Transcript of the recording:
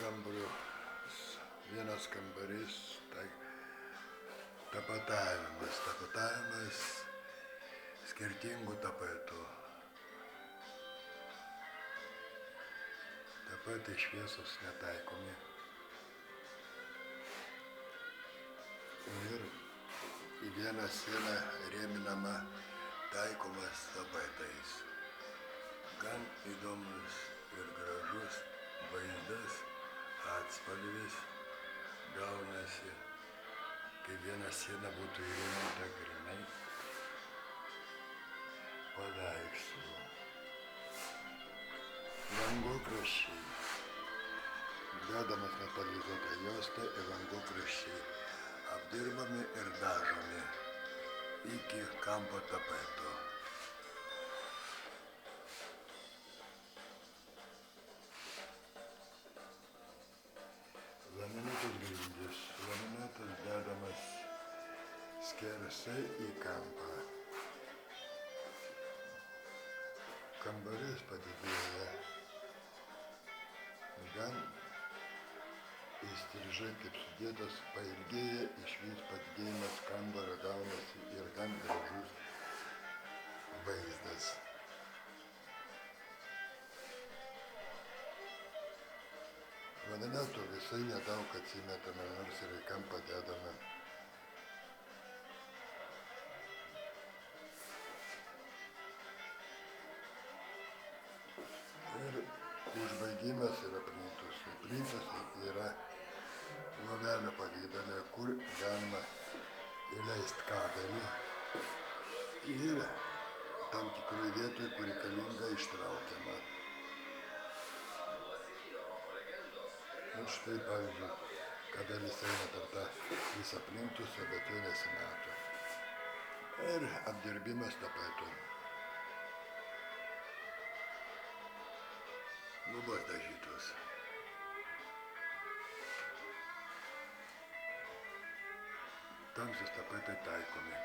kambario vienas kambarys, tai tapatavimas skirtingų tapetų. Tapetai šviesos netaikomi. Ir į vieną sieną rėminama taikomas tapetais. Gan įdomus ir gražus vaizdas, atspalvis gaunasi, kai viena siena būtų įrėminta grynai paveikslu. Langokraščiai. Dedamas metalizuota juosta ir langokraščiai apdirbami ir dažomi iki kampo tapeto. Laminuotas grindys. Laminuotas dedamas skersai į kampą. Kambarys padidėja. Gan įstrižai kaip sudėtas pailgėja, išvis padidėjimas kambario gaunasi ir gan gražus vaizdas. Laminato visai nedaug atsimetame, nors ir į kampą dedame. Ir užbaigimas yra plytos. Plytos yra lovelio pavidale, kur galima įleisti kabelį ir tam tikroj vietoj, kur reikalinga ištraukiama. Ir štai, pavyzdžiui, kabelis eina per tą visą plintusą, bet jo nesimato. Ir apdirbimas tapetų. Lubos dažytos. Tamsūs tapetai taikomi.